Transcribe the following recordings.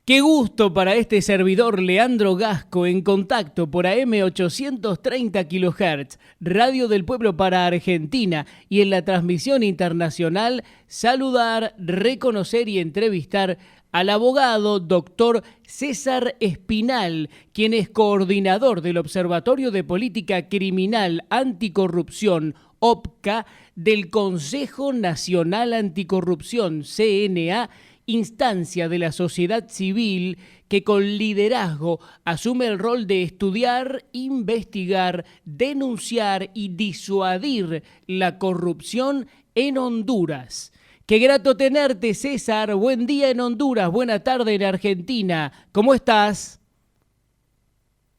Qué gusto para este servidor Leandro Gasco en contacto por AM 830 kHz, Radio del Pueblo para Argentina y en la transmisión internacional saludar, reconocer y entrevistar al abogado doctor César Espinal, quien es coordinador del Observatorio de Política Criminal Anticorrupción, OPCA, del Consejo Nacional Anticorrupción, CNA, instancia de la sociedad civil que con liderazgo asume el rol de estudiar, investigar, denunciar y disuadir la corrupción en Honduras. Qué grato tenerte, César. Buen día en Honduras, buena tarde en Argentina. ¿Cómo estás?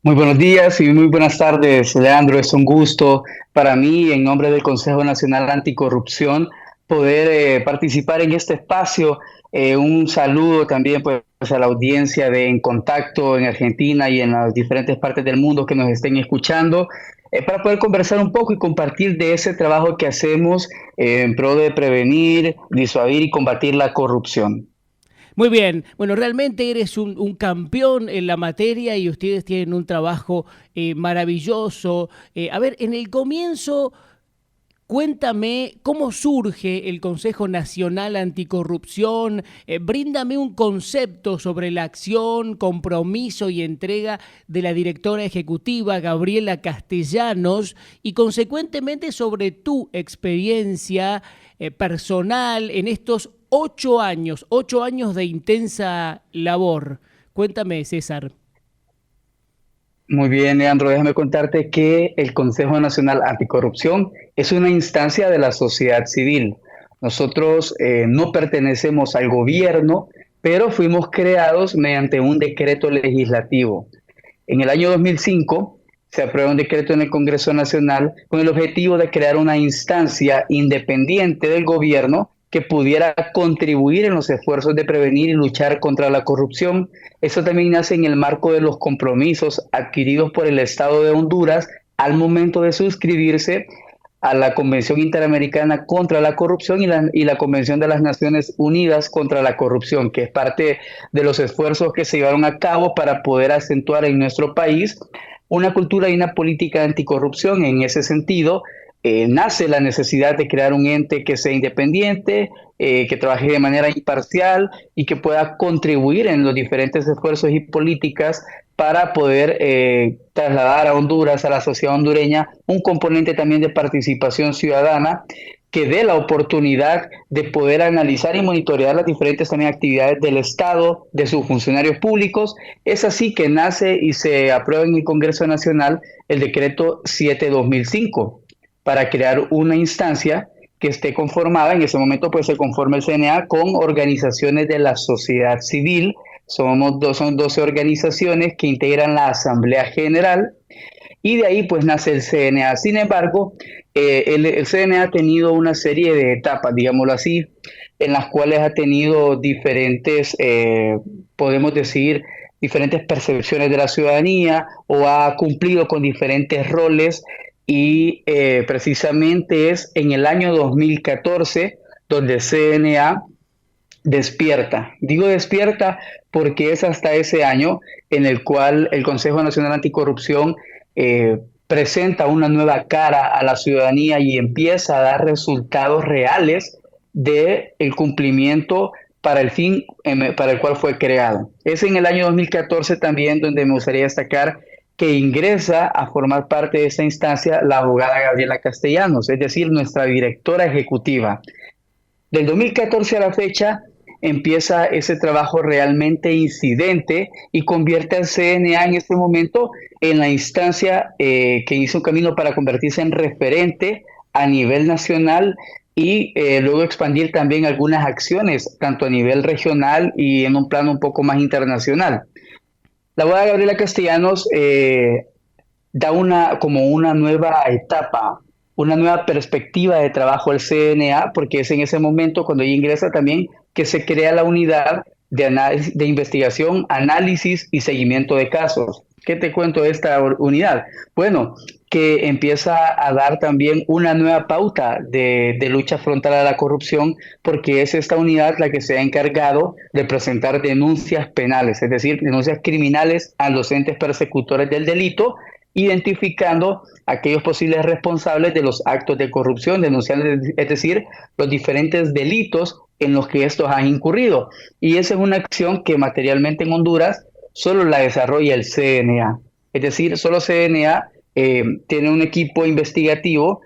Muy buenos días y muy buenas tardes, Leandro. Es un gusto para mí, en nombre del Consejo Nacional Anticorrupción, poder participar en este espacio. Un saludo también pues, a la audiencia de En Contacto en Argentina y en las diferentes partes del mundo que nos estén escuchando, para poder conversar un poco y compartir de ese trabajo que hacemos en pro de prevenir, disuadir y combatir la corrupción. Muy bien, bueno, realmente eres un campeón en la materia y ustedes tienen un trabajo maravilloso. A ver, en el comienzo, cuéntame cómo surge el Consejo Nacional Anticorrupción, bríndame un concepto sobre la acción, compromiso y entrega de la directora ejecutiva Gabriela Castellanos y consecuentemente sobre tu experiencia personal en estos 8 años de intensa labor. Cuéntame, César. Muy bien, Leandro, déjame contarte que el Consejo Nacional Anticorrupción es una instancia de la sociedad civil. Nosotros no pertenecemos al gobierno, pero fuimos creados mediante un decreto legislativo. En el año 2005 se aprueba un decreto en el Congreso Nacional con el objetivo de crear una instancia independiente del gobierno que pudiera contribuir en los esfuerzos de prevenir y luchar contra la corrupción. Eso también nace en el marco de los compromisos adquiridos por el Estado de Honduras al momento de suscribirse a la Convención Interamericana contra la Corrupción y la Convención de las Naciones Unidas contra la Corrupción, que es parte de los esfuerzos que se llevaron a cabo para poder acentuar en nuestro país una cultura y una política anticorrupción. En ese sentido, nace la necesidad de crear un ente que sea independiente, que trabaje de manera imparcial y que pueda contribuir en los diferentes esfuerzos y políticas para poder trasladar a Honduras, a la sociedad hondureña, un componente también de participación ciudadana que dé la oportunidad de poder analizar y monitorear las diferentes también actividades del Estado, de sus funcionarios públicos. Es así que nace y se aprueba en el Congreso Nacional el decreto 7/2005 para crear una instancia que esté conformada, en ese momento pues se conforma el CNA con organizaciones de la sociedad civil. Son 12 organizaciones que integran la Asamblea General y de ahí pues nace el CNA. Sin embargo, el CNA ha tenido una serie de etapas, digámoslo así, en las cuales ha tenido diferentes, podemos decir, diferentes percepciones de la ciudadanía o ha cumplido con diferentes roles y precisamente es en el año 2014 donde el CNA despierta. Digo despierta porque es hasta ese año en el cual el Consejo Nacional Anticorrupción presenta una nueva cara a la ciudadanía y empieza a dar resultados reales del cumplimiento para el fin para el cual fue creado. Es en el año 2014 también donde me gustaría destacar que ingresa a formar parte de esta instancia la abogada Gabriela Castellanos, es decir, nuestra directora ejecutiva. Del 2014 a la fecha empieza ese trabajo realmente incidente y convierte al CNA en este momento en la instancia que hizo un camino para convertirse en referente a nivel nacional y luego expandir también algunas acciones, tanto a nivel regional y en un plano un poco más internacional. La abogada Gabriela Castellanos da como una nueva etapa, una nueva perspectiva de trabajo al CNA, porque es en ese momento cuando ella ingresa también que se crea la unidad de investigación, análisis y seguimiento de casos. ¿Qué te cuento de esta unidad? Bueno, que empieza a dar también una nueva pauta de lucha frontal a la corrupción, porque es esta unidad la que se ha encargado de presentar denuncias penales, es decir, denuncias criminales a los entes persecutores del delito, identificando aquellos posibles responsables de los actos de corrupción, denunciando, es decir, los diferentes delitos en los que estos han incurrido. Y esa es una acción que materialmente en Honduras solo la desarrolla el CNA. Es decir, solo CNA tiene un equipo investigativo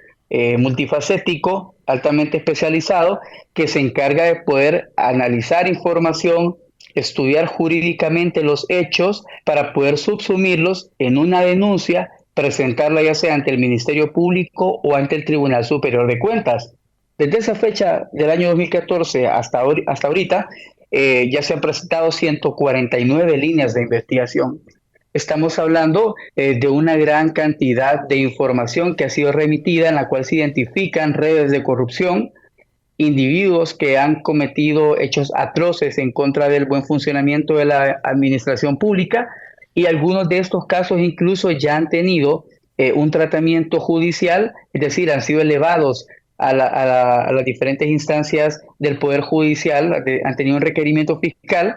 multifacético, altamente especializado, que se encarga de poder analizar información, estudiar jurídicamente los hechos para poder subsumirlos en una denuncia, presentarla ya sea ante el Ministerio Público o ante el Tribunal Superior de Cuentas. Desde esa fecha del año 2014 hasta ahorita, ya se han presentado 149 líneas de investigación. Estamos hablando de una gran cantidad de información que ha sido remitida, en la cual se identifican redes de corrupción, individuos que han cometido hechos atroces en contra del buen funcionamiento de la administración pública, y algunos de estos casos incluso ya han tenido un tratamiento judicial, es decir, han sido elevados a las diferentes instancias del Poder Judicial, han tenido un requerimiento fiscal,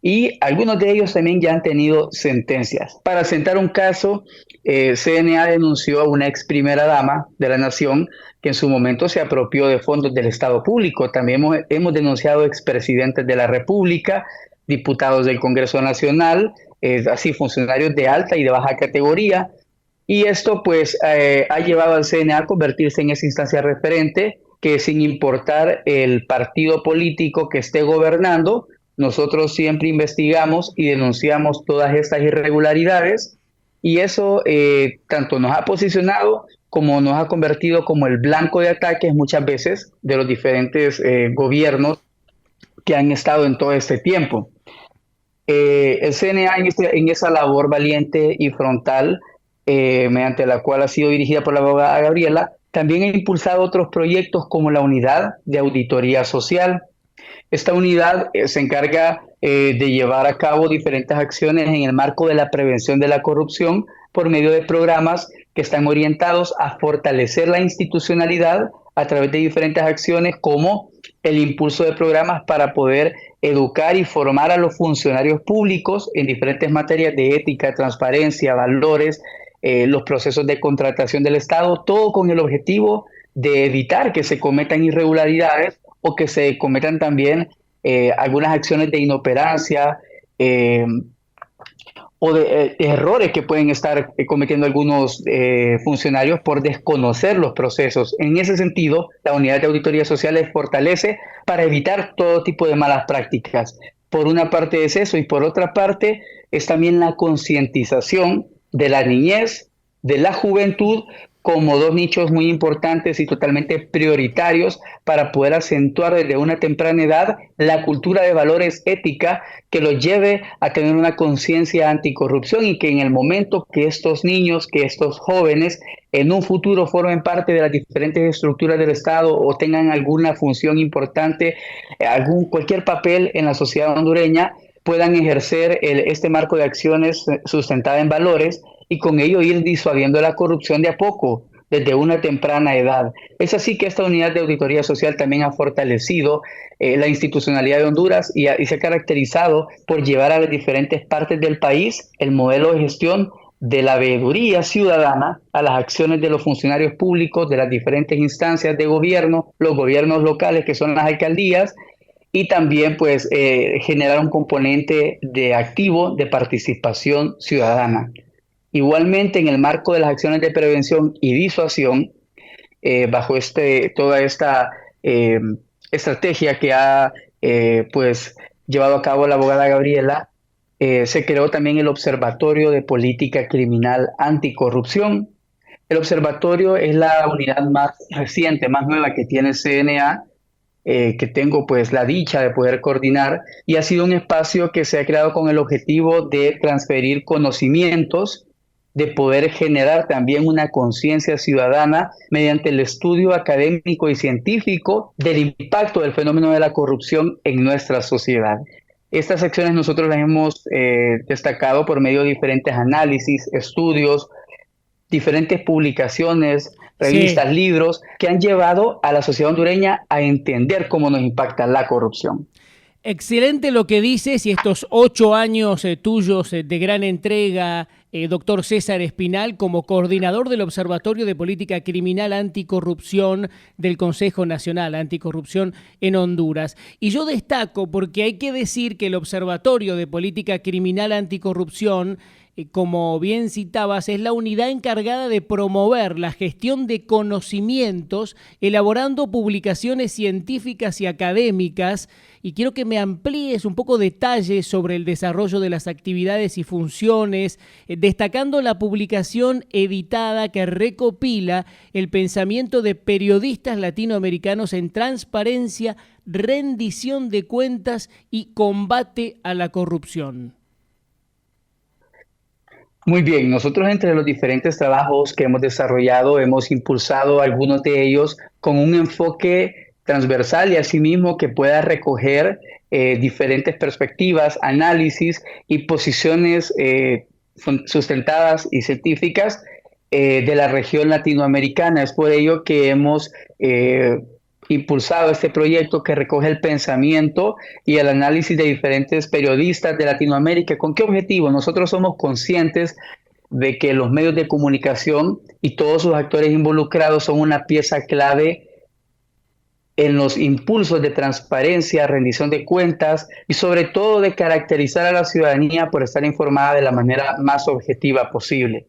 y algunos de ellos también ya han tenido sentencias. Para sentar un caso, CNA denunció a una ex primera dama de la nación que en su momento se apropió de fondos del Estado público. También hemos denunciado expresidentes de la República, diputados del Congreso Nacional, así funcionarios de alta y de baja categoría. Y esto pues ha llevado al CNA a convertirse en esa instancia referente que, sin importar el partido político que esté gobernando, nosotros siempre investigamos y denunciamos todas estas irregularidades, y eso tanto nos ha posicionado como nos ha convertido como el blanco de ataques muchas veces de los diferentes gobiernos que han estado en todo este tiempo. El CNA en esa labor valiente y frontal, mediante la cual ha sido dirigida por la abogada Gabriela, también ha impulsado otros proyectos como la Unidad de Auditoría Social. Esta unidad se encarga de llevar a cabo diferentes acciones en el marco de la prevención de la corrupción por medio de programas que están orientados a fortalecer la institucionalidad a través de diferentes acciones, como el impulso de programas para poder educar y formar a los funcionarios públicos en diferentes materias de ética, transparencia, valores, los procesos de contratación del Estado, todo con el objetivo de evitar que se cometan irregularidades o que se cometan también algunas acciones de inoperancia o de errores que pueden estar cometiendo algunos funcionarios por desconocer los procesos. En ese sentido, la Unidad de Auditoría Social les fortalece para evitar todo tipo de malas prácticas. Por una parte es eso, y por otra parte es también la concientización de la niñez, de la juventud, como dos nichos muy importantes y totalmente prioritarios para poder acentuar desde una temprana edad la cultura de valores ética que los lleve a tener una conciencia anticorrupción, y que en el momento que estos niños, que estos jóvenes en un futuro formen parte de las diferentes estructuras del Estado o tengan alguna función importante, cualquier papel en la sociedad hondureña, puedan ejercer este marco de acciones sustentada en valores, y con ello ir disuadiendo la corrupción de a poco, desde una temprana edad. Es así que esta Unidad de Auditoría Social también ha fortalecido la institucionalidad de Honduras y se ha caracterizado por llevar a las diferentes partes del país el modelo de gestión de la veeduría ciudadana a las acciones de los funcionarios públicos de las diferentes instancias de gobierno, los gobiernos locales, que son las alcaldías, y también pues generar un componente de activo de participación ciudadana. Igualmente, en el marco de las acciones de prevención y disuasión, bajo toda esta estrategia que ha pues llevado a cabo la abogada Gabriela, se creó también el Observatorio de Política Criminal Anticorrupción. El observatorio es la unidad más reciente, más nueva que tiene CNA, que tengo pues la dicha de poder coordinar, y ha sido un espacio que se ha creado con el objetivo de transferir conocimientos, de poder generar también una conciencia ciudadana mediante el estudio académico y científico del impacto del fenómeno de la corrupción en nuestra sociedad. Estas secciones nosotros las hemos destacado por medio de diferentes análisis, estudios, diferentes publicaciones, Sí. revistas, libros, que han llevado a la sociedad hondureña a entender cómo nos impacta la corrupción. Excelente lo que dices y estos 8 años tuyos de gran entrega, doctor César Espinal, como coordinador del Observatorio de Política Criminal Anticorrupción del Consejo Nacional Anticorrupción en Honduras. Y yo destaco porque hay que decir que el Observatorio de Política Criminal Anticorrupción, como bien citabas, es la unidad encargada de promover la gestión de conocimientos, elaborando publicaciones científicas y académicas. Y quiero que me amplíes un poco detalles sobre el desarrollo de las actividades y funciones, destacando la publicación editada que recopila el pensamiento de periodistas latinoamericanos en transparencia, rendición de cuentas y combate a la corrupción. Muy bien, nosotros entre los diferentes trabajos que hemos desarrollado hemos impulsado algunos de ellos con un enfoque transversal y asimismo que pueda recoger diferentes perspectivas, análisis y posiciones sustentadas y científicas de la región latinoamericana. Es por ello que hemos impulsado este proyecto que recoge el pensamiento y el análisis de diferentes periodistas de Latinoamérica. ¿Con qué objetivo? Nosotros somos conscientes de que los medios de comunicación y todos sus actores involucrados son una pieza clave en los impulsos de transparencia, rendición de cuentas y sobre todo de caracterizar a la ciudadanía por estar informada de la manera más objetiva posible.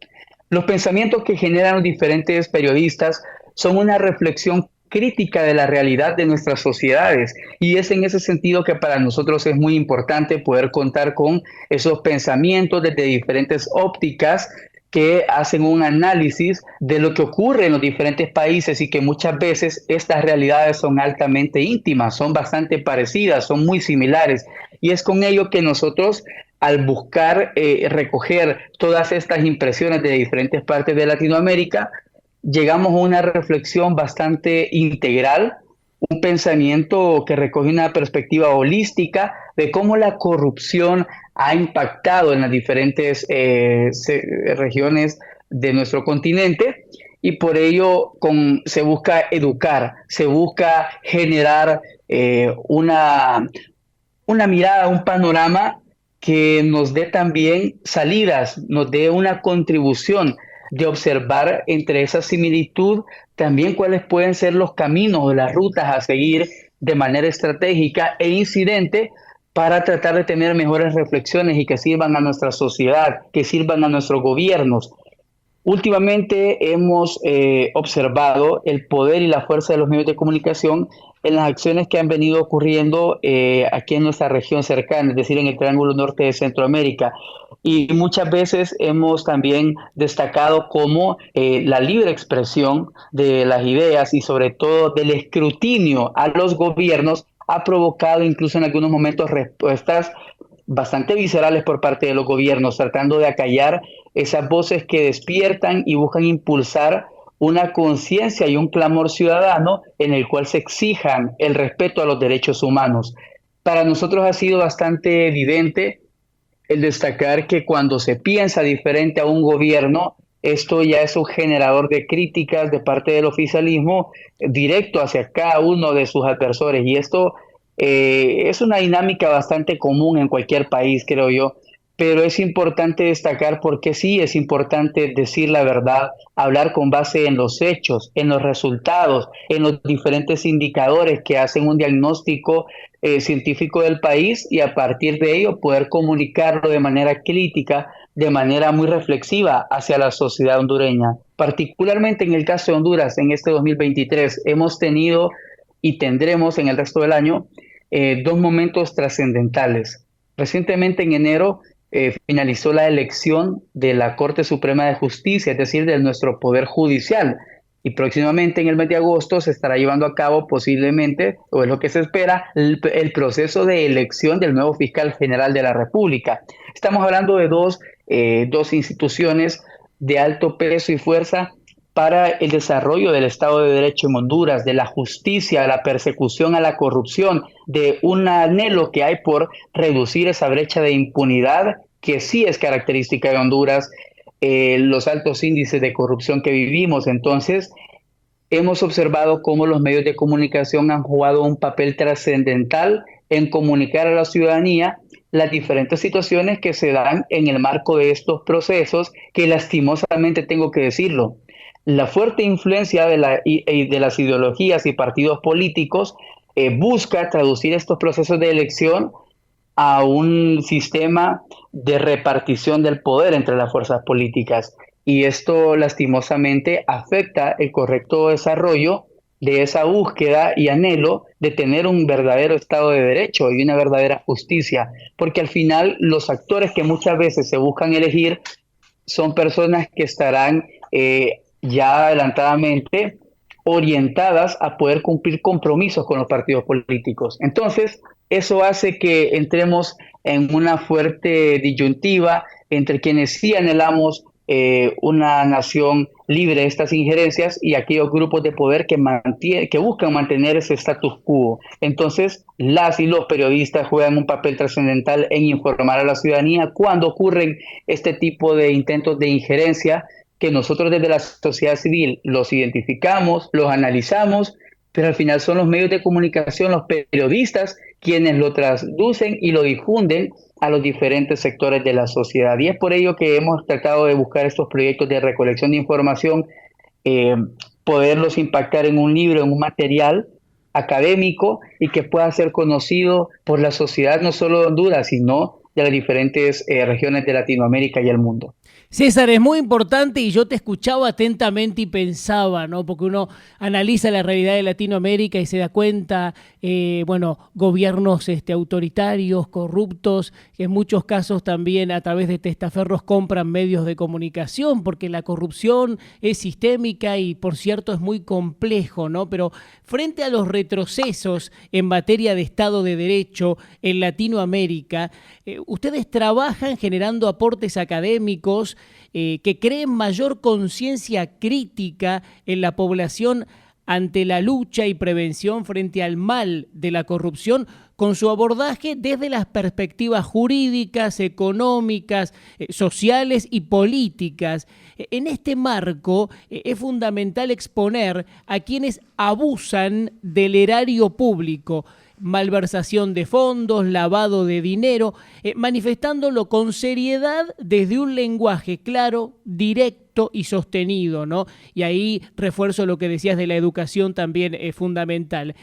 Los pensamientos que generan los diferentes periodistas son una reflexión crítica de la realidad de nuestras sociedades y es en ese sentido que para nosotros es muy importante poder contar con esos pensamientos desde diferentes ópticas que hacen un análisis de lo que ocurre en los diferentes países y que muchas veces estas realidades son altamente íntimas, son bastante parecidas, son muy similares. Y es con ello que nosotros, al buscar recoger todas estas impresiones de diferentes partes de Latinoamérica, llegamos a una reflexión bastante integral, un pensamiento que recoge una perspectiva holística de cómo la corrupción ha impactado en las diferentes regiones de nuestro continente y por ello se busca educar, se busca generar una mirada, un panorama que nos dé también salidas, nos dé una contribución de observar entre esa similitud también cuáles pueden ser los caminos o las rutas a seguir de manera estratégica e incidente para tratar de tener mejores reflexiones y que sirvan a nuestra sociedad, que sirvan a nuestros gobiernos. Últimamente hemos observado el poder y la fuerza de los medios de comunicación en las acciones que han venido ocurriendo aquí en nuestra región cercana, es decir, en el Triángulo Norte de Centroamérica. Y muchas veces hemos también destacado cómo la libre expresión de las ideas y sobre todo del escrutinio a los gobiernos ha provocado incluso en algunos momentos respuestas bastante viscerales por parte de los gobiernos, tratando de acallar esas voces que despiertan y buscan impulsar una conciencia y un clamor ciudadano en el cual se exijan el respeto a los derechos humanos. Para nosotros ha sido bastante evidente el destacar que cuando se piensa diferente a un gobierno, esto ya es un generador de críticas de parte del oficialismo directo hacia cada uno de sus adversarios. Y esto es una dinámica bastante común en cualquier país, creo yo, pero es importante destacar porque sí es importante decir la verdad, hablar con base en los hechos, en los resultados, en los diferentes indicadores que hacen un diagnóstico científico del país y a partir de ello poder comunicarlo de manera crítica, de manera muy reflexiva hacia la sociedad hondureña. Particularmente en el caso de Honduras, en este 2023, hemos tenido y tendremos en el resto del año dos momentos trascendentales. Recientemente en enero finalizó la elección de la Corte Suprema de Justicia, es decir, de nuestro Poder Judicial. Y próximamente en el mes de agosto se estará llevando a cabo posiblemente, o es lo que se espera, el proceso de elección del nuevo fiscal general de la República. Estamos hablando de dos instituciones de alto peso y fuerza para el desarrollo del Estado de Derecho en Honduras, de la justicia, de la persecución a la corrupción, de un anhelo que hay por reducir esa brecha de impunidad que sí es característica de Honduras, los altos índices de corrupción que vivimos. Entonces, hemos observado cómo los medios de comunicación han jugado un papel trascendental en comunicar a la ciudadanía las diferentes situaciones que se dan en el marco de estos procesos, que lastimosamente tengo que decirlo, la fuerte influencia de las ideologías y partidos políticos busca traducir estos procesos de elección a un sistema de repartición del poder entre las fuerzas políticas. Y esto lastimosamente afecta el correcto desarrollo de esa búsqueda y anhelo de tener un verdadero Estado de Derecho y una verdadera justicia, porque al final los actores que muchas veces se buscan elegir son personas que estarán ya adelantadamente orientadas a poder cumplir compromisos con los partidos políticos. Entonces, eso hace que entremos en una fuerte disyuntiva entre quienes sí anhelamos una nación libre de estas injerencias y aquellos grupos de poder que buscan mantener ese status quo. Entonces, las y los periodistas juegan un papel trascendental en informar a la ciudadanía cuando ocurren este tipo de intentos de injerencia que nosotros desde la sociedad civil los identificamos, los analizamos, pero al final son los medios de comunicación, los periodistas, quienes lo traducen y lo difunden a los diferentes sectores de la sociedad. Y es por ello que hemos tratado de buscar estos proyectos de recolección de información, eh, poderlos impactar en un libro, en un material académico y que pueda ser conocido por la sociedad no solo de Honduras, sino de las diferentes regiones de Latinoamérica y el mundo. César, es muy importante y yo te escuchaba atentamente y pensaba, ¿no? Porque uno analiza la realidad de Latinoamérica y se da cuenta, bueno, gobiernos autoritarios, corruptos, que en muchos casos también a través de testaferros compran medios de comunicación, porque la corrupción es sistémica y, por cierto, es muy complejo, ¿no? Pero frente a los retrocesos en materia de Estado de Derecho en Latinoamérica, ustedes trabajan generando aportes académicos que creen mayor conciencia crítica en la población ante la lucha y prevención frente al mal de la corrupción, con su abordaje desde las perspectivas jurídicas, económicas, sociales y políticas. En este marco es fundamental exponer a quienes abusan del erario público, malversación de fondos, lavado de dinero, manifestándolo con seriedad desde un lenguaje claro, directo y sostenido, ¿no? Y ahí refuerzo lo que decías de la educación también es fundamental.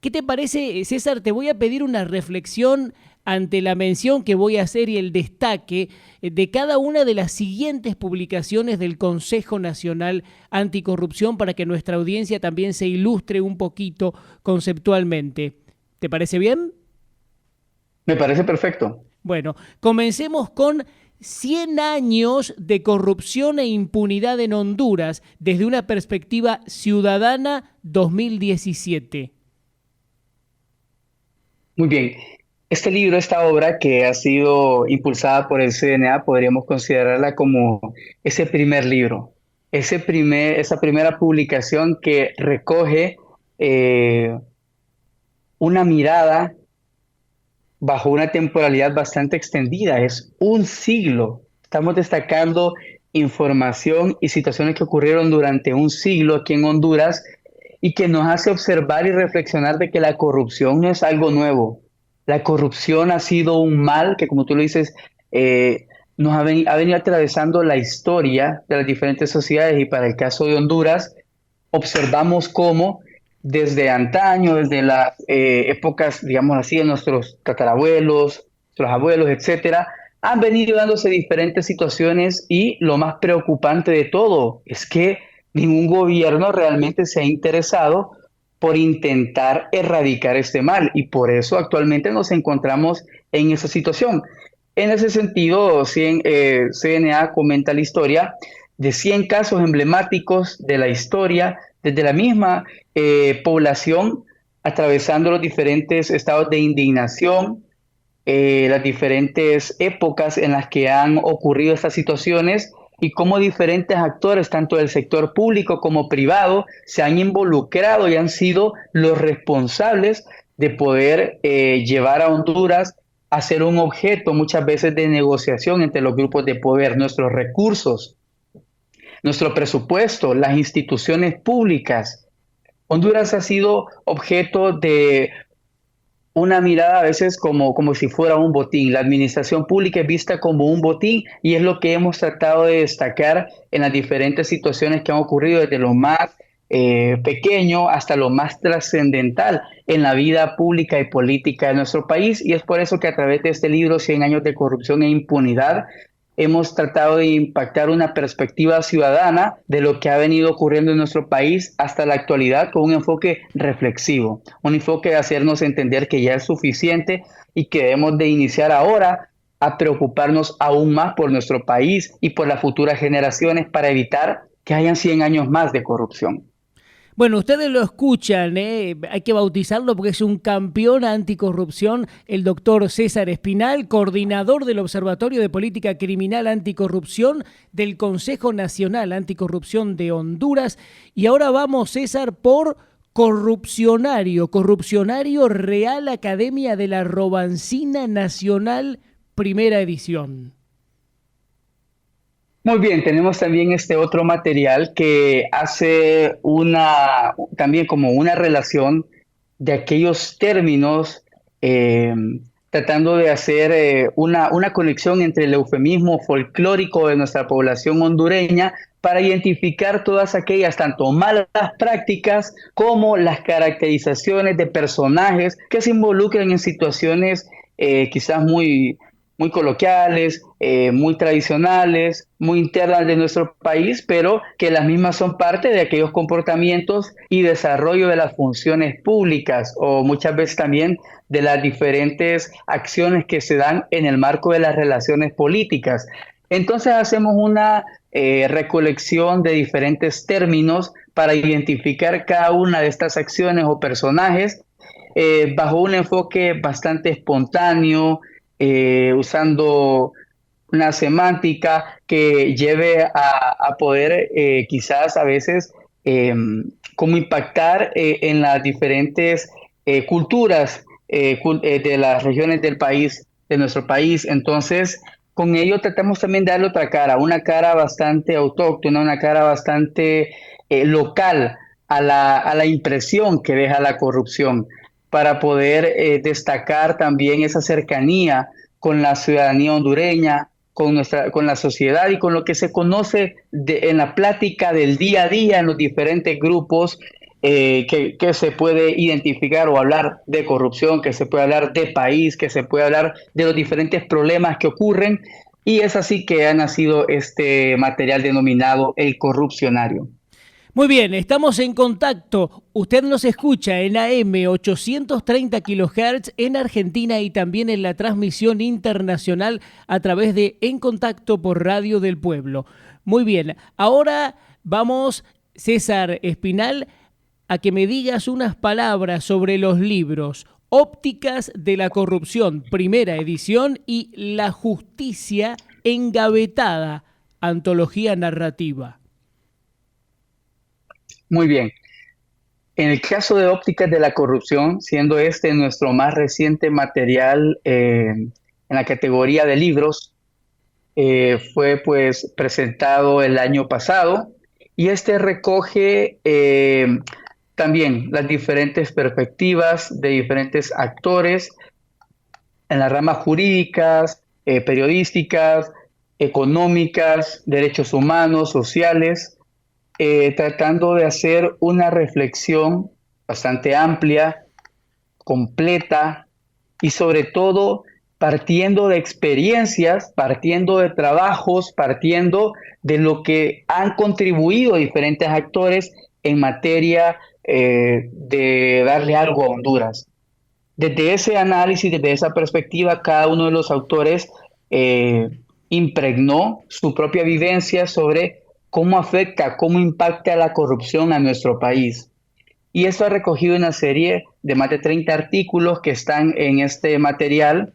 ¿Qué te parece, César? Te voy a pedir una reflexión ante la mención que voy a hacer y el destaque de cada una de las siguientes publicaciones del Consejo Nacional Anticorrupción para que nuestra audiencia también se ilustre un poquito conceptualmente. ¿Te parece bien? Me parece perfecto. Bueno, comencemos con 100 años de corrupción e impunidad en Honduras desde una perspectiva ciudadana 2017. Muy bien. Este libro, esta obra que ha sido impulsada por el CNA, podríamos considerarla como ese primer libro, esa primera publicación que recoge una mirada bajo una temporalidad bastante extendida, es un siglo. Estamos destacando información y situaciones que ocurrieron durante un siglo aquí en Honduras y que nos hace observar y reflexionar de que la corrupción no es algo nuevo. La corrupción ha sido un mal que, como tú lo dices, ha venido atravesando la historia de las diferentes sociedades y para el caso de Honduras, observamos cómo desde antaño, desde las épocas, digamos así, de nuestros tatarabuelos, nuestros abuelos, etcétera, han venido dándose diferentes situaciones y lo más preocupante de todo es que ningún gobierno realmente se ha interesado por intentar erradicar este mal y por eso actualmente nos encontramos en esa situación. En ese sentido, CNA comenta la historia de 100 casos emblemáticos de la historia, desde la misma población, atravesando los diferentes estados de indignación, las diferentes épocas en las que han ocurrido estas situaciones y cómo diferentes actores, tanto del sector público como privado, se han involucrado y han sido los responsables de poder llevar a Honduras a ser un objeto muchas veces de negociación entre los grupos de poder. Nuestros recursos, nuestro presupuesto, las instituciones públicas. Honduras ha sido objeto de una mirada a veces como si fuera un botín. La administración pública es vista como un botín y es lo que hemos tratado de destacar en las diferentes situaciones que han ocurrido desde lo más pequeño hasta lo más trascendental en la vida pública y política de nuestro país. Y es por eso que a través de este libro, 100 años de corrupción e impunidad, hemos tratado de impactar una perspectiva ciudadana de lo que ha venido ocurriendo en nuestro país hasta la actualidad con un enfoque reflexivo, un enfoque de hacernos entender que ya es suficiente y que debemos de iniciar ahora a preocuparnos aún más por nuestro país y por las futuras generaciones para evitar que hayan 100 años más de corrupción. Bueno, ustedes lo escuchan, hay que bautizarlo porque es un campeón anticorrupción, el doctor César Espinal, coordinador del Observatorio de Política Criminal Anticorrupción del Consejo Nacional Anticorrupción de Honduras. Y ahora vamos, César, por Corrupcionario Real Academia de la Robancina Nacional, primera edición. Muy bien, tenemos también este otro material que hace también como una relación de aquellos términos, eh, tratando de hacer una conexión entre el eufemismo folclórico de nuestra población hondureña para identificar todas aquellas, tanto malas prácticas como las caracterizaciones de personajes que se involucran en situaciones quizás muy coloquiales, muy tradicionales, muy internas de nuestro país, pero que las mismas son parte de aquellos comportamientos y desarrollo de las funciones públicas o muchas veces también de las diferentes acciones que se dan en el marco de las relaciones políticas. Entonces hacemos una recolección de diferentes términos para identificar cada una de estas acciones o personajes bajo un enfoque bastante espontáneo, usando una semántica que lleve a poder quizás a veces como impactar en las diferentes culturas de las regiones del país, de nuestro país. Entonces, con ello tratamos también de darle otra cara, una cara bastante autóctona, una cara bastante local a la impresión que deja la corrupción para poder destacar también esa cercanía con la ciudadanía hondureña, con la sociedad y con lo que se conoce en la plática del día a día en los diferentes grupos que se puede identificar o hablar de corrupción, que se puede hablar de país, que se puede hablar de los diferentes problemas que ocurren. Y es así que ha nacido este material denominado El Corrupcionario. Muy bien, estamos en contacto. Usted nos escucha en AM 830 kHz en Argentina y también en la transmisión internacional a través de En Contacto por Radio del Pueblo. Muy bien, ahora vamos, César Espinal, a que me digas unas palabras sobre los libros Ópticas de la Corrupción, primera edición, y La Justicia Engavetada, antología narrativa. Muy bien. En el caso de Ópticas de la Corrupción, siendo este nuestro más reciente material en la categoría de libros, fue pues presentado el año pasado y este recoge también las diferentes perspectivas de diferentes actores en las ramas jurídicas, periodísticas, económicas, derechos humanos, sociales, tratando de hacer una reflexión bastante amplia, completa y sobre todo partiendo de experiencias, partiendo de trabajos, partiendo de lo que han contribuido diferentes actores en materia de darle algo a Honduras. Desde ese análisis, desde esa perspectiva, cada uno de los autores impregnó su propia vivencia sobre cómo afecta, cómo impacta la corrupción a nuestro país. Y esto ha recogido una serie de más de 30 artículos que están en este material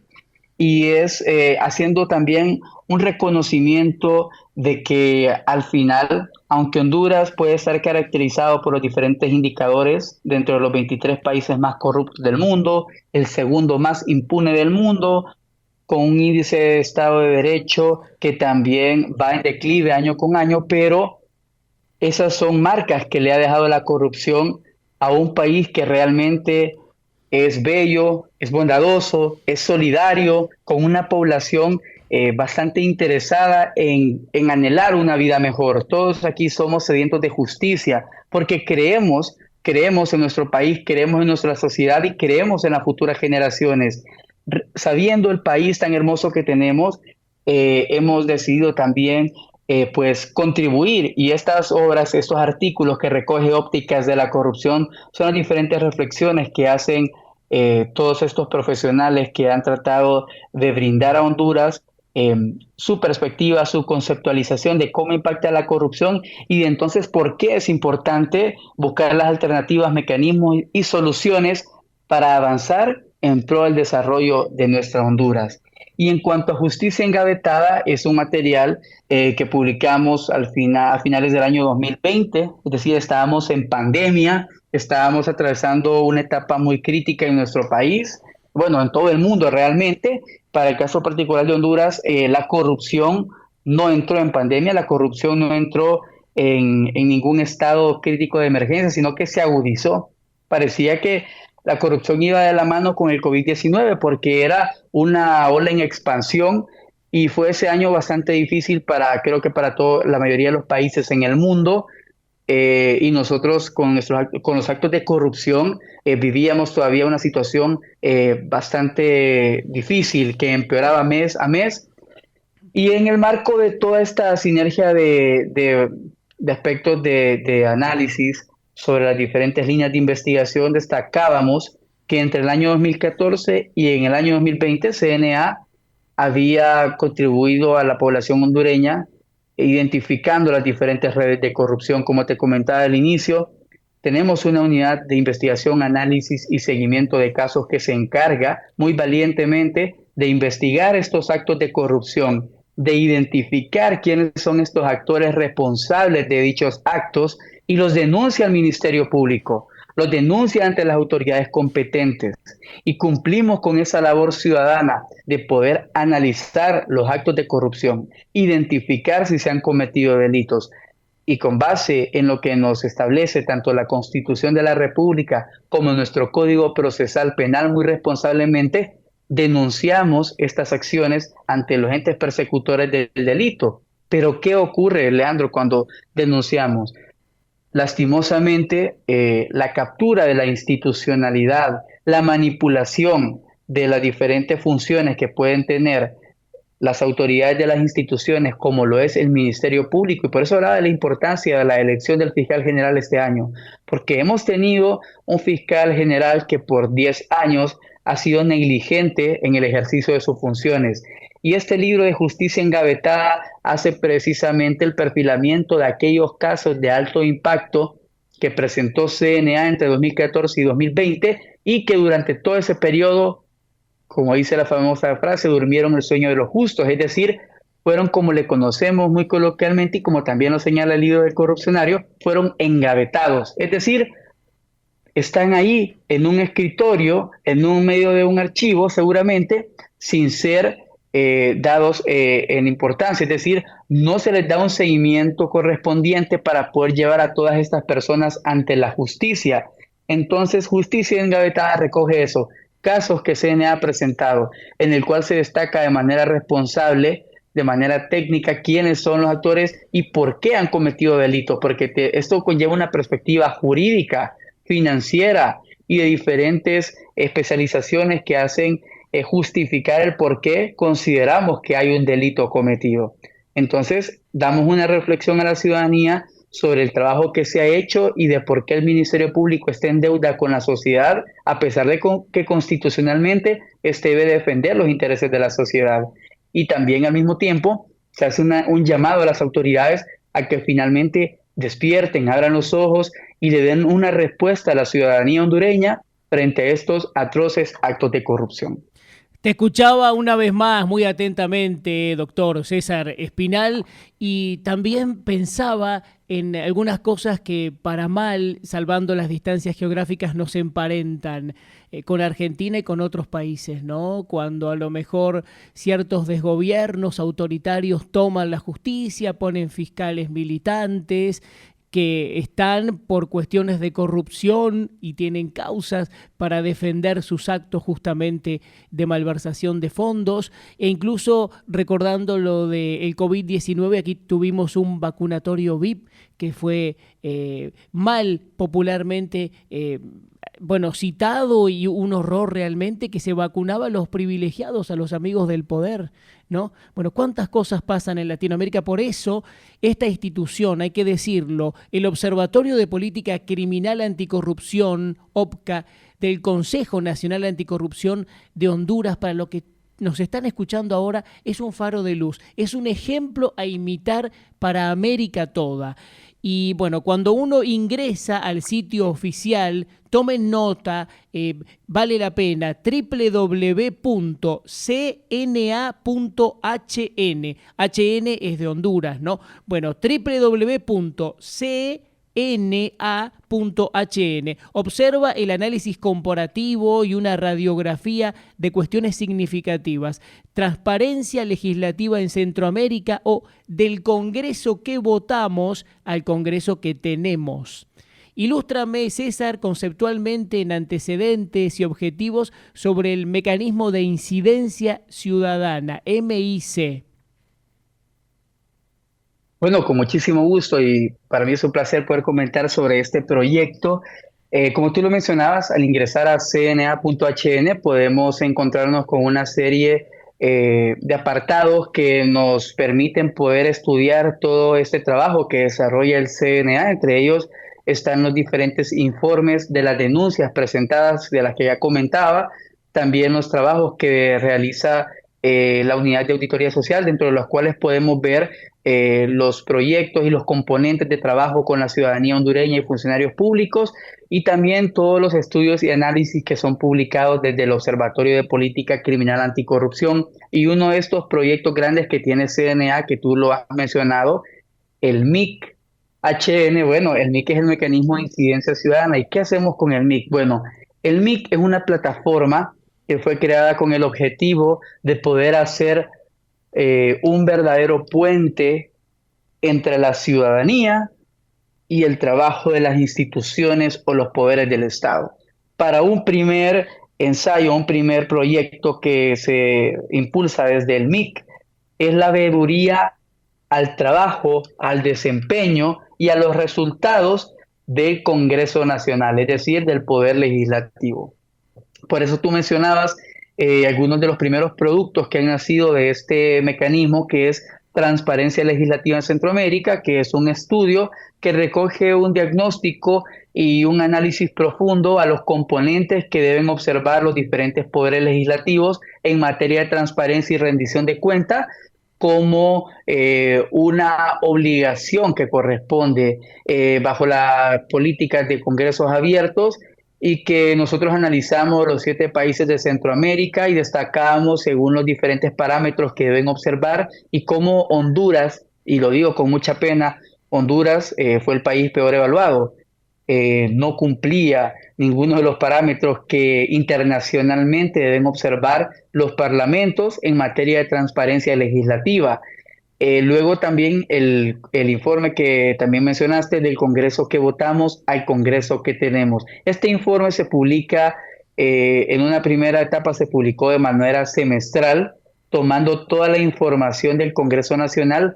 y es haciendo también un reconocimiento de que al final, aunque Honduras puede estar caracterizado por los diferentes indicadores dentro de los 23 países más corruptos del mundo, el segundo más impune del mundo, con un índice de Estado de Derecho que también va en declive año con año, pero esas son marcas que le ha dejado la corrupción a un país que realmente es bello, es bondadoso, es solidario, con una población bastante interesada en anhelar una vida mejor. Todos aquí somos sedientos de justicia porque creemos en nuestro país, creemos en nuestra sociedad y creemos en las futuras generaciones. Sabiendo el país tan hermoso que tenemos, hemos decidido también pues contribuir, y estas obras, estos artículos que recoge Ópticas de la Corrupción son las diferentes reflexiones que hacen todos estos profesionales que han tratado de brindar a Honduras su perspectiva, su conceptualización de cómo impacta la corrupción y de entonces por qué es importante buscar las alternativas, mecanismos y soluciones para avanzar en pro del desarrollo de nuestra Honduras. Y en cuanto a Justicia Engavetada, es un material que publicamos a finales del año 2020, es decir, estábamos en pandemia, estábamos atravesando una etapa muy crítica en nuestro país, bueno, en todo el mundo realmente. Para el caso particular de Honduras, la corrupción no entró en pandemia, la corrupción no entró en ningún estado crítico de emergencia, sino que se agudizó. Parecía que la corrupción iba de la mano con el COVID-19 porque era una ola en expansión y fue ese año bastante difícil creo que para la mayoría de los países en el mundo. Y nosotros con los actos de corrupción vivíamos todavía una situación bastante difícil que empeoraba mes a mes. Y en el marco de toda esta sinergia de aspectos de análisis sobre las diferentes líneas de investigación, destacábamos que entre el año 2014 y en el año 2020 CNA había contribuido a la población hondureña identificando las diferentes redes de corrupción. Como te comentaba al inicio, tenemos una unidad de investigación, análisis y seguimiento de casos que se encarga muy valientemente de investigar estos actos de corrupción, de identificar quiénes son estos actores responsables de dichos actos y los denuncia al Ministerio Público, los denuncia ante las autoridades competentes y cumplimos con esa labor ciudadana de poder analizar los actos de corrupción, identificar si se han cometido delitos y con base en lo que nos establece tanto la Constitución de la República como nuestro Código Procesal Penal muy responsablemente, denunciamos estas acciones ante los entes persecutores del delito. Pero ¿qué ocurre, Leandro, cuando denunciamos? Lastimosamente, la captura de la institucionalidad, la manipulación de las diferentes funciones que pueden tener las autoridades de las instituciones, como lo es el Ministerio Público, y por eso hablaba de la importancia de la elección del fiscal general este año, porque hemos tenido un fiscal general que por 10 años ha sido negligente en el ejercicio de sus funciones. Y este libro de Justicia Engavetada hace precisamente el perfilamiento de aquellos casos de alto impacto que presentó CNA entre 2014 y 2020 y que durante todo ese periodo, como dice la famosa frase, durmieron el sueño de los justos, es decir, fueron como le conocemos muy coloquialmente y como también lo señala el libro del corrupcionario, fueron engavetados, es decir, están ahí en un escritorio, en un medio de un archivo seguramente, sin ser dados en importancia, es decir, no se les da un seguimiento correspondiente para poder llevar a todas estas personas ante la justicia. Entonces, Justicia Engavetada recoge eso, casos que CNA ha presentado, en el cual se destaca de manera responsable, de manera técnica, quiénes son los actores y por qué han cometido delitos, porque esto conlleva una perspectiva jurídica, financiera y de diferentes especializaciones que hacen justificar el por qué consideramos que hay un delito cometido. Entonces, damos una reflexión a la ciudadanía sobre el trabajo que se ha hecho y de por qué el Ministerio Público está en deuda con la sociedad, a pesar de que constitucionalmente debe defender los intereses de la sociedad. Y también al mismo tiempo se hace un llamado a las autoridades a que finalmente despierten, abran los ojos y le den una respuesta a la ciudadanía hondureña frente a estos atroces actos de corrupción. Te escuchaba una vez más muy atentamente, doctor César Espinal, y también pensaba en algunas cosas que para mal, salvando las distancias geográficas, nos emparentan con Argentina y con otros países, ¿no? Cuando a lo mejor ciertos desgobiernos autoritarios toman la justicia, ponen fiscales militantes, que están por cuestiones de corrupción y tienen causas para defender sus actos justamente de malversación de fondos, e incluso recordando lo del COVID-19, aquí tuvimos un vacunatorio VIP que fue mal popularmente citado, y un horror realmente, que se vacunaba a los privilegiados, a los amigos del poder, ¿no? Bueno, cuántas cosas pasan en Latinoamérica. Por eso, esta institución, hay que decirlo, el Observatorio de Política Criminal Anticorrupción, OPCA, del Consejo Nacional Anticorrupción de Honduras, para lo que nos están escuchando ahora, es un faro de luz, es un ejemplo a imitar para América toda. Y bueno, cuando uno ingresa al sitio oficial, tomen nota, vale la pena, www.cna.hn. HN es de Honduras, ¿no? Bueno, www.cna.hn. Observa el análisis comparativo y una radiografía de cuestiones significativas. Transparencia legislativa en Centroamérica, o del Congreso que votamos al Congreso que tenemos. Ilústrame, César, conceptualmente en antecedentes y objetivos sobre el mecanismo de incidencia ciudadana, MIC. Bueno, con muchísimo gusto y para mí es un placer poder comentar sobre este proyecto. Como tú lo mencionabas, al ingresar a cna.hn podemos encontrarnos con una serie de apartados que nos permiten poder estudiar todo este trabajo que desarrolla el CNA. Entre ellos están los diferentes informes de las denuncias presentadas, de las que ya comentaba, también los trabajos que realiza la unidad de auditoría social, dentro de los cuales podemos ver los proyectos y los componentes de trabajo con la ciudadanía hondureña y funcionarios públicos, y también todos los estudios y análisis que son publicados desde el Observatorio de Política Criminal Anticorrupción. Y uno de estos proyectos grandes que tiene CNA, que tú lo has mencionado, el MIC HN. Bueno, el MIC es el mecanismo de incidencia ciudadana. ¿Y qué hacemos con el MIC? Bueno, el MIC es una plataforma que fue creada con el objetivo de poder hacer un verdadero puente entre la ciudadanía y el trabajo de las instituciones o los poderes del Estado. Para un primer ensayo, un primer proyecto que se impulsa desde el MIC, es la veeduría al trabajo, al desempeño y a los resultados del Congreso Nacional, es decir, del Poder Legislativo. Por eso tú mencionabas algunos de los primeros productos que han nacido de este mecanismo, que es Transparencia Legislativa en Centroamérica, que es un estudio que recoge un diagnóstico y un análisis profundo a los componentes que deben observar los diferentes poderes legislativos en materia de transparencia y rendición de cuentas, como una obligación que corresponde bajo las políticas de congresos abiertos, y que nosotros analizamos los 7 países de Centroamérica y destacamos según los diferentes parámetros que deben observar, y cómo Honduras, y lo digo con mucha pena, Honduras fue el país peor evaluado. No cumplía ninguno de los parámetros que internacionalmente deben observar los parlamentos en materia de transparencia legislativa. Luego también el informe que también mencionaste, del Congreso que votamos al Congreso que tenemos. Este informe se publica, en una primera etapa se publicó de manera semestral, tomando toda la información del Congreso Nacional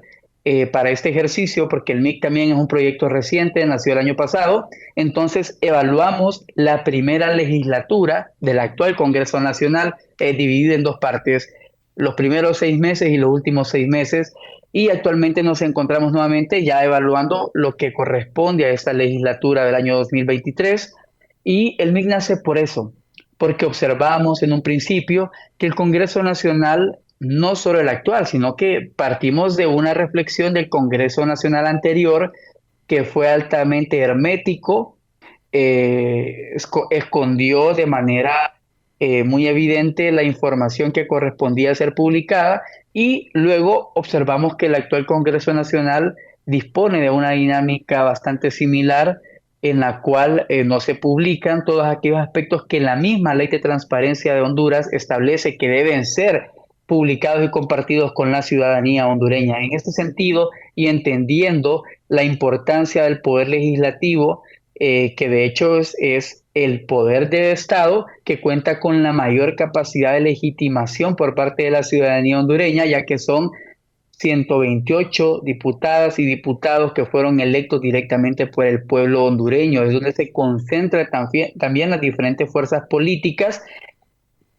para este ejercicio, porque el MIC también es un proyecto reciente, nació el año pasado. Entonces evaluamos la primera legislatura del actual Congreso Nacional, dividida en 2 partes, los primeros 6 meses y los últimos 6 meses, y actualmente nos encontramos nuevamente ya evaluando lo que corresponde a esta legislatura del año 2023, y el MIC nace por eso, porque observamos en un principio que el Congreso Nacional, no solo el actual, sino que partimos de una reflexión del Congreso Nacional anterior, que fue altamente hermético, escondió de manera muy evidente la información que correspondía ser publicada y luego observamos que el actual Congreso Nacional dispone de una dinámica bastante similar en la cual no se publican todos aquellos aspectos que la misma Ley de Transparencia de Honduras establece que deben ser publicados y compartidos con la ciudadanía hondureña. En este sentido, y entendiendo la importancia del poder legislativo, que de hecho es el poder del Estado que cuenta con la mayor capacidad de legitimación por parte de la ciudadanía hondureña, ya que son 128 diputadas y diputados que fueron electos directamente por el pueblo hondureño, es donde se concentran también las diferentes fuerzas políticas,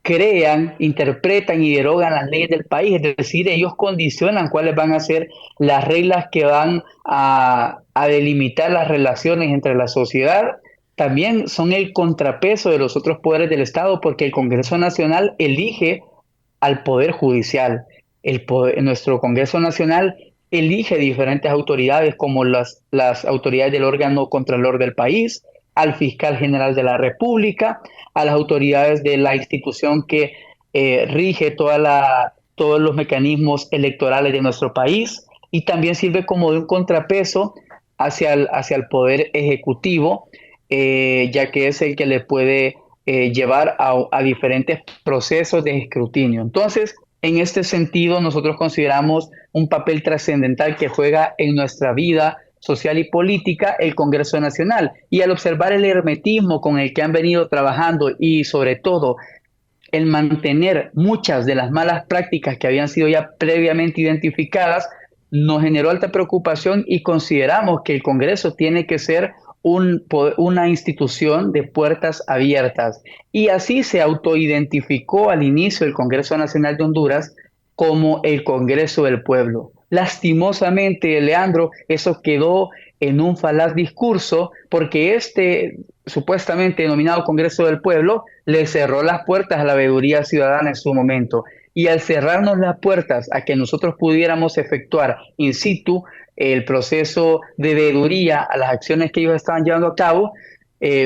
crean, interpretan y derogan las leyes del país, es decir, ellos condicionan cuáles van a ser las reglas que van a delimitar las relaciones entre la sociedad. También son el contrapeso de los otros poderes del Estado porque el Congreso Nacional elige al Poder Judicial. Nuestro Congreso Nacional elige diferentes autoridades como las autoridades del órgano contralor del país, al fiscal general de la República, a las autoridades de la institución que rige todos los mecanismos electorales de nuestro país y también sirve como de un contrapeso hacia el poder ejecutivo, ya que es el que le puede llevar a diferentes procesos de escrutinio. Entonces, en este sentido, nosotros consideramos un papel trascendental que juega en nuestra vida social y política el Congreso Nacional. Y al observar el hermetismo con el que han venido trabajando y sobre todo el mantener muchas de las malas prácticas que habían sido ya previamente identificadas, nos generó alta preocupación y consideramos que el Congreso tiene que ser una institución de puertas abiertas. Y así se autoidentificó al inicio el Congreso Nacional de Honduras como el Congreso del Pueblo. Lastimosamente, Leandro, eso quedó en un falaz discurso porque este supuestamente denominado Congreso del Pueblo le cerró las puertas a la veeduría ciudadana en su momento. Y al cerrarnos las puertas a que nosotros pudiéramos efectuar in situ el proceso de veeduría a las acciones que ellos estaban llevando a cabo,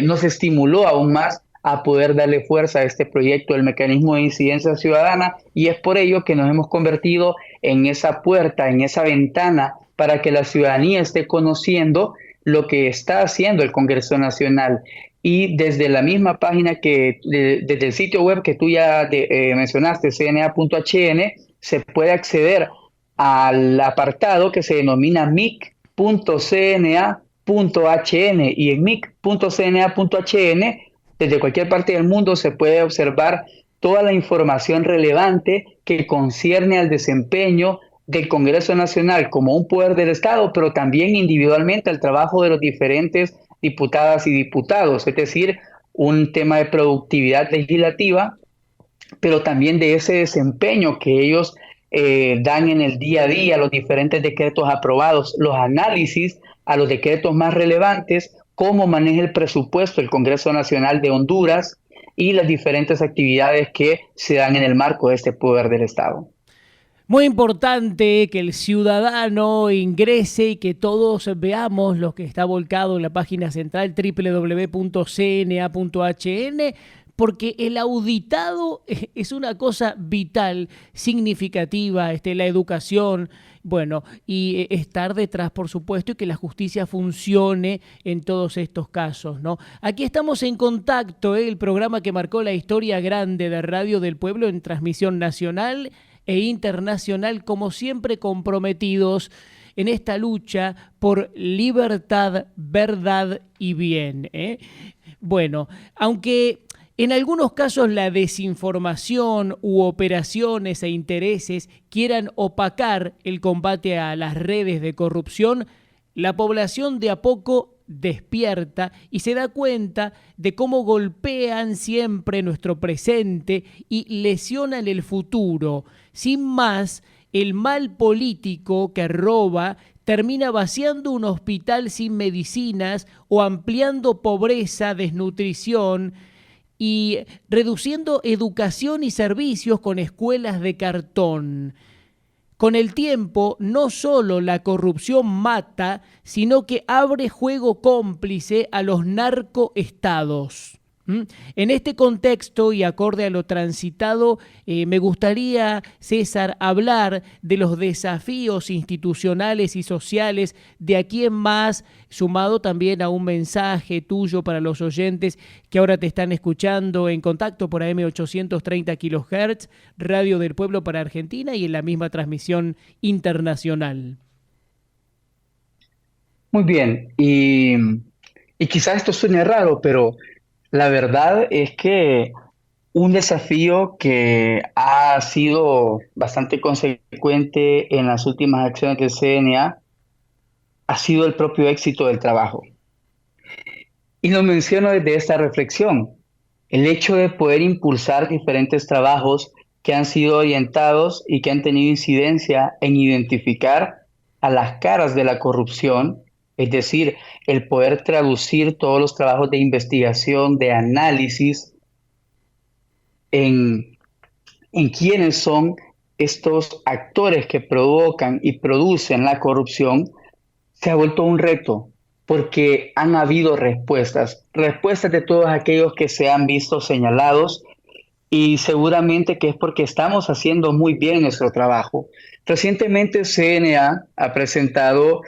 nos estimuló aún más a poder darle fuerza a este proyecto del mecanismo de incidencia ciudadana y es por ello que nos hemos convertido en esa puerta, en esa ventana para que la ciudadanía esté conociendo lo que está haciendo el Congreso Nacional. Y desde la misma página desde el sitio web que tú ya mencionaste, cna.hn, se puede acceder al apartado que se denomina mic.cna.hn y en mic.cna.hn desde cualquier parte del mundo se puede observar toda la información relevante que concierne al desempeño del Congreso Nacional como un poder del Estado, pero también individualmente al trabajo de los diferentes diputadas y diputados, es decir, un tema de productividad legislativa, pero también de ese desempeño que ellos dan en el día a día, los diferentes decretos aprobados, los análisis a los decretos más relevantes, cómo maneja el presupuesto el Congreso Nacional de Honduras y las diferentes actividades que se dan en el marco de este poder del Estado. Muy importante que el ciudadano ingrese y que todos veamos lo que está volcado en la página central www.cna.hn, porque el auditado es una cosa vital, significativa, la educación, bueno, y estar detrás, por supuesto, y que la justicia funcione en todos estos casos, ¿no? Aquí estamos en contacto, el programa que marcó la historia grande de Radio del Pueblo en transmisión nacional e internacional, como siempre comprometidos en esta lucha por libertad, verdad y bien, ¿eh? Bueno, aunque en algunos casos la desinformación u operaciones e intereses quieran opacar el combate a las redes de corrupción, la población de a poco despierta y se da cuenta de cómo golpean siempre nuestro presente y lesionan el futuro. Sin más, el mal político que roba termina vaciando un hospital sin medicinas o ampliando pobreza, desnutrición y reduciendo educación y servicios con escuelas de cartón. Con el tiempo, no solo la corrupción mata, sino que abre juego cómplice a los narcoestados. ¿Mm? En este contexto y acorde a lo transitado, me gustaría, César, hablar de los desafíos institucionales y sociales de aquí en más, sumado también a un mensaje tuyo para los oyentes que ahora te están escuchando en contacto por AM 830 kHz, Radio del Pueblo para Argentina y en la misma transmisión internacional. Muy bien, y quizás esto suene raro, pero la verdad es que un desafío que ha sido bastante consecuente en las últimas acciones del CNA ha sido el propio éxito del trabajo. Y lo menciono desde esta reflexión, el hecho de poder impulsar diferentes trabajos que han sido orientados y que han tenido incidencia en identificar a las caras de la corrupción, es decir, el poder traducir todos los trabajos de investigación, de análisis en, en quiénes son estos actores que provocan y producen la corrupción, se ha vuelto un reto porque han habido respuestas de todos aquellos que se han visto señalados y seguramente que es porque estamos haciendo muy bien nuestro trabajo. Recientemente CNA ha presentado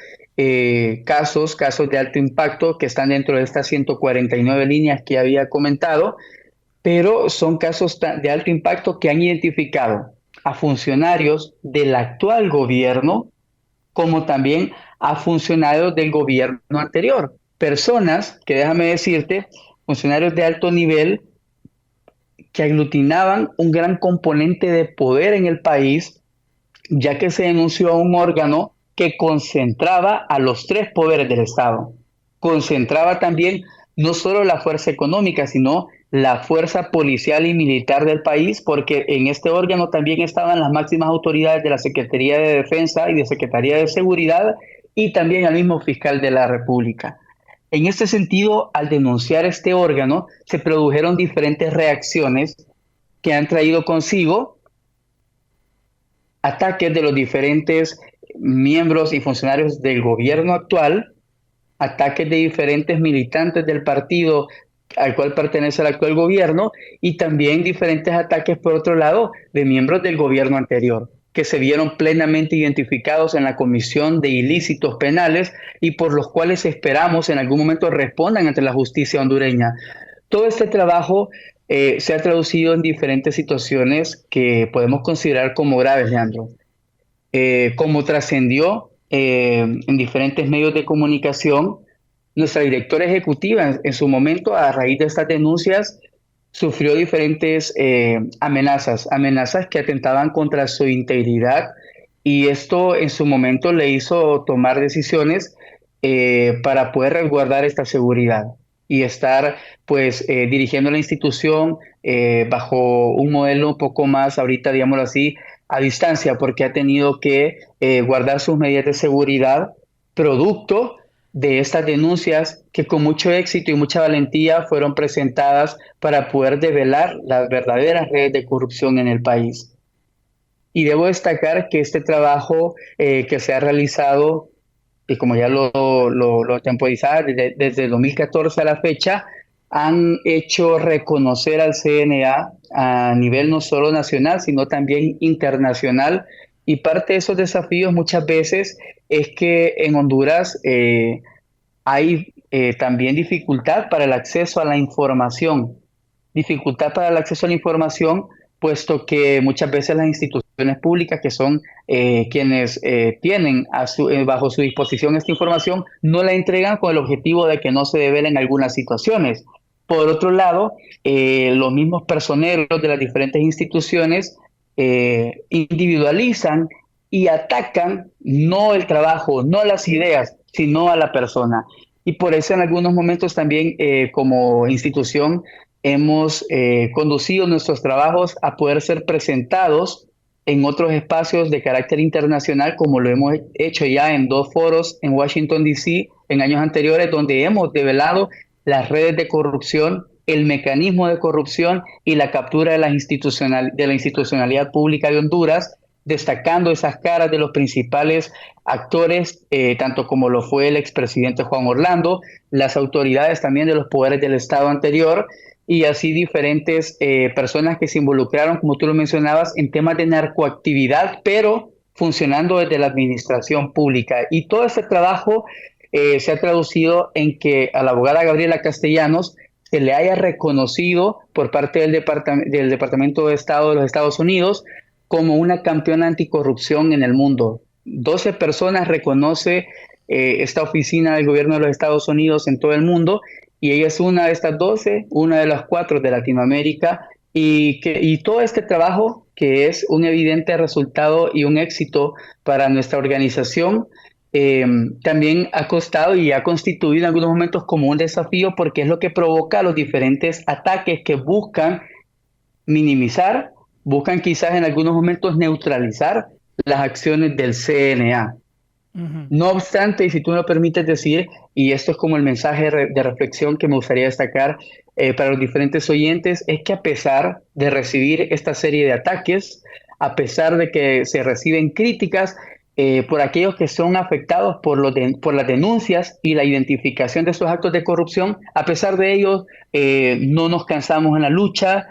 casos de alto impacto que están dentro de estas 149 líneas que había comentado, pero son casos de alto impacto que han identificado a funcionarios del actual gobierno como también a funcionarios del gobierno anterior. Personas que, déjame decirte, funcionarios de alto nivel que aglutinaban un gran componente de poder en el país, ya que se denunció a un órgano que concentraba a los tres poderes del Estado. Concentraba también no solo la fuerza económica, sino la fuerza policial y militar del país, porque en este órgano también estaban las máximas autoridades de la Secretaría de Defensa y de Secretaría de Seguridad y también el mismo fiscal de la República. En este sentido, al denunciar este órgano, se produjeron diferentes reacciones que han traído consigo ataques de los diferentes miembros y funcionarios del gobierno actual, ataques de diferentes militantes del partido al cual pertenece el actual gobierno y también diferentes ataques, por otro lado, de miembros del gobierno anterior, que se vieron plenamente identificados en la Comisión de Ilícitos Penales y por los cuales esperamos en algún momento respondan ante la justicia hondureña. Todo este trabajo se ha traducido en diferentes situaciones que podemos considerar como graves, Leandro. Como trascendió en diferentes medios de comunicación, nuestra directora ejecutiva en su momento, a raíz de estas denuncias, sufrió diferentes amenazas que atentaban contra su integridad y esto en su momento le hizo tomar decisiones para poder resguardar esta seguridad y estar pues dirigiendo la institución bajo un modelo un poco más, ahorita digámoslo así, a distancia, porque ha tenido que guardar sus medidas de seguridad producto de estas denuncias que con mucho éxito y mucha valentía fueron presentadas para poder develar las verdaderas redes de corrupción en el país. Y debo destacar que este trabajo que se ha realizado, y como ya lo temporizaba, desde el 2014 a la fecha, han hecho reconocer al CNA a nivel no solo nacional, sino también internacional. Y parte de esos desafíos muchas veces es que en Honduras hay también dificultad para el acceso a la información, dificultad para el acceso a la información, puesto que muchas veces las instituciones públicas, que son quienes tienen bajo su disposición esta información, no la entregan con el objetivo de que no se develen algunas situaciones. Por otro lado, los mismos personeros de las diferentes instituciones individualizan y atacan no el trabajo, no las ideas, sino a la persona. Y por eso en algunos momentos también como institución hemos conducido nuestros trabajos a poder ser presentados en otros espacios de carácter internacional, como lo hemos hecho ya en 2 foros en Washington, D.C. en años anteriores, donde hemos develado las redes de corrupción, el mecanismo de corrupción y la captura de la institucionalidad pública de Honduras, destacando esas caras de los principales actores, tanto como lo fue el expresidente Juan Orlando, las autoridades también de los poderes del Estado anterior, y así diferentes personas que se involucraron, como tú lo mencionabas, en temas de narcoactividad, pero funcionando desde la administración pública. Y todo este trabajo se ha traducido en que a la abogada Gabriela Castellanos se le haya reconocido por parte del Departamento de Estado de los Estados Unidos como una campeona anticorrupción en el mundo. 12 personas reconoce esta oficina del gobierno de los Estados Unidos en todo el mundo, y ella es una de estas 12, una de las 4 de Latinoamérica, y todo este trabajo, que es un evidente resultado y un éxito para nuestra organización, también ha costado y ha constituido en algunos momentos como un desafío, porque es lo que provoca los diferentes ataques que buscan minimizar, buscan quizás en algunos momentos neutralizar las acciones del CNA. Ujú. No obstante, y si tú me lo permites decir, y esto es como el mensaje de reflexión que me gustaría destacar para los diferentes oyentes, es que a pesar de recibir esta serie de ataques, a pesar de que se reciben críticas por aquellos que son afectados por las denuncias y la identificación de estos actos de corrupción, a pesar de ello, no nos cansamos en la lucha.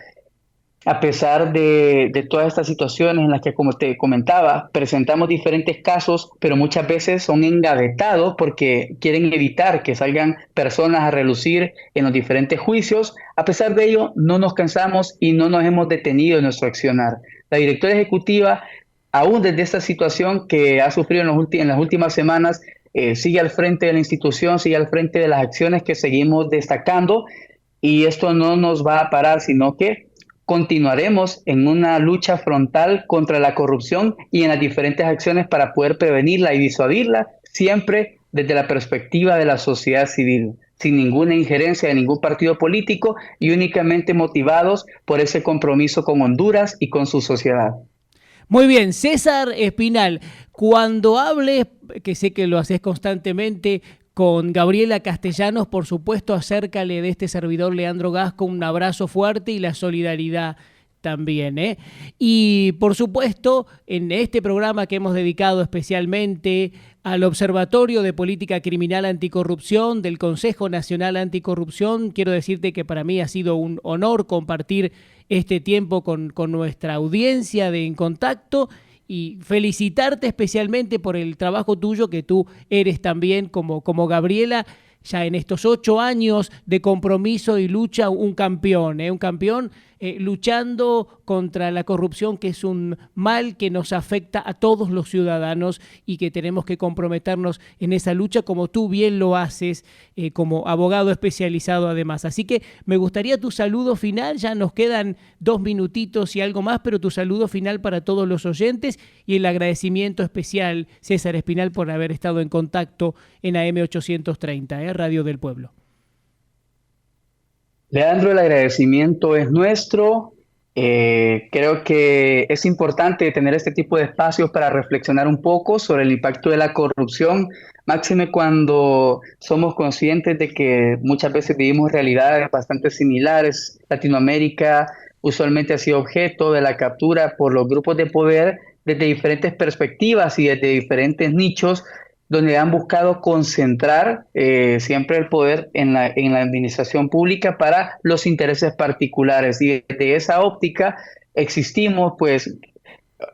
A pesar de todas estas situaciones en las que, como te comentaba, presentamos diferentes casos, pero muchas veces son engavetados porque quieren evitar que salgan personas a relucir en los diferentes juicios. A pesar de ello, no nos cansamos y no nos hemos detenido en nuestro accionar. La directora ejecutiva, aún desde esta situación que ha sufrido en las últimas semanas, sigue al frente de la institución, sigue al frente de las acciones que seguimos destacando, y esto no nos va a parar, sino que continuaremos en una lucha frontal contra la corrupción y en las diferentes acciones para poder prevenirla y disuadirla, siempre desde la perspectiva de la sociedad civil, sin ninguna injerencia de ningún partido político y únicamente motivados por ese compromiso con Honduras y con su sociedad. Muy bien, César Espinal, cuando hables, que sé que lo haces constantemente, con Gabriela Castellanos, por supuesto, acércale de este servidor Leandro Gasco un abrazo fuerte y la solidaridad también, ¿eh? Y por supuesto, en este programa que hemos dedicado especialmente al Observatorio de Política Criminal Anticorrupción del Consejo Nacional Anticorrupción, quiero decirte que para mí ha sido un honor compartir este tiempo con nuestra audiencia de En Contacto, y felicitarte especialmente por el trabajo tuyo, que tú eres también como Gabriela, ya en estos 8 años de compromiso y lucha, un campeón, un campeón luchando contra la corrupción, que es un mal que nos afecta a todos los ciudadanos y que tenemos que comprometernos en esa lucha, como tú bien lo haces como abogado especializado además. Así que me gustaría tu saludo final, ya nos quedan 2 minutitos y algo más, pero tu saludo final para todos los oyentes y el agradecimiento especial, César Espinal, por haber estado en contacto en AM 830, Radio del Pueblo. Leandro, el agradecimiento es nuestro. Creo que es importante tener este tipo de espacios para reflexionar un poco sobre el impacto de la corrupción, máxime cuando somos conscientes de que muchas veces vivimos realidades bastante similares. Latinoamérica usualmente ha sido objeto de la captura por los grupos de poder desde diferentes perspectivas y desde diferentes nichos, donde han buscado concentrar siempre el poder en la administración pública para los intereses particulares. Y desde esa óptica existimos, pues,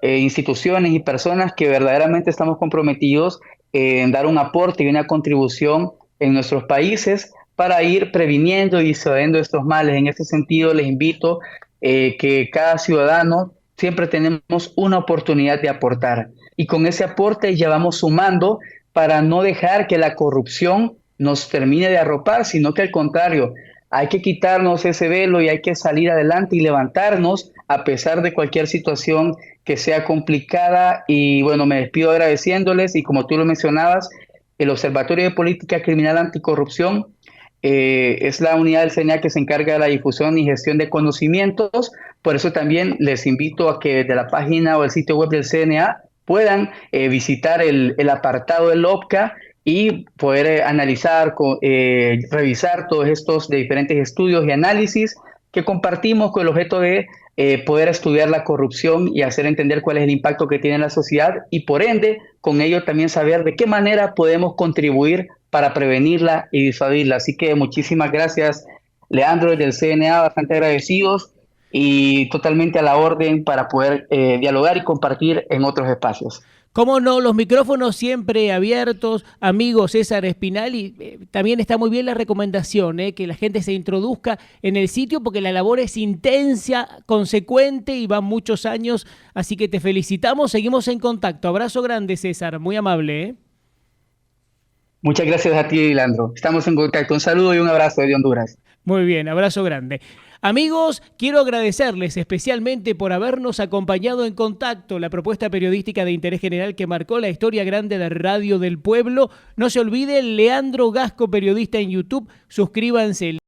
instituciones y personas que verdaderamente estamos comprometidos en dar un aporte y una contribución en nuestros países para ir previniendo y disuadiendo estos males. En ese sentido, les invito que cada ciudadano siempre tenemos una oportunidad de aportar. Y con ese aporte ya vamos sumando para no dejar que la corrupción nos termine de arropar, sino que al contrario, hay que quitarnos ese velo y hay que salir adelante y levantarnos a pesar de cualquier situación que sea complicada. Y bueno, me despido agradeciéndoles, y como tú lo mencionabas, el Observatorio de Política Criminal Anticorrupción es la unidad del CNA que se encarga de la difusión y gestión de conocimientos. Por eso también les invito a que de la página o el sitio web del CNA puedan visitar el apartado del OPCA y poder analizar, revisar todos estos de diferentes estudios y análisis que compartimos con el objeto de poder estudiar la corrupción y hacer entender cuál es el impacto que tiene en la sociedad, y por ende, con ello también saber de qué manera podemos contribuir para prevenirla y disuadirla. Así que muchísimas gracias Leandro, del CNA, bastante agradecidos y totalmente a la orden para poder dialogar y compartir en otros espacios. Cómo no, los micrófonos siempre abiertos, amigo César Espinal, y también está muy bien la recomendación, que la gente se introduzca en el sitio porque la labor es intensa, consecuente y van muchos años, así que te felicitamos, seguimos en contacto. Abrazo grande, César, muy amable. Muchas gracias a ti, Leandro. Estamos en contacto. Un saludo y un abrazo de Honduras. Muy bien, abrazo grande. Amigos, quiero agradecerles especialmente por habernos acompañado en Contacto, la propuesta periodística de interés general que marcó la historia grande de Radio del Pueblo. No se olvide, Leandro Gasco, periodista en YouTube. Suscríbanse.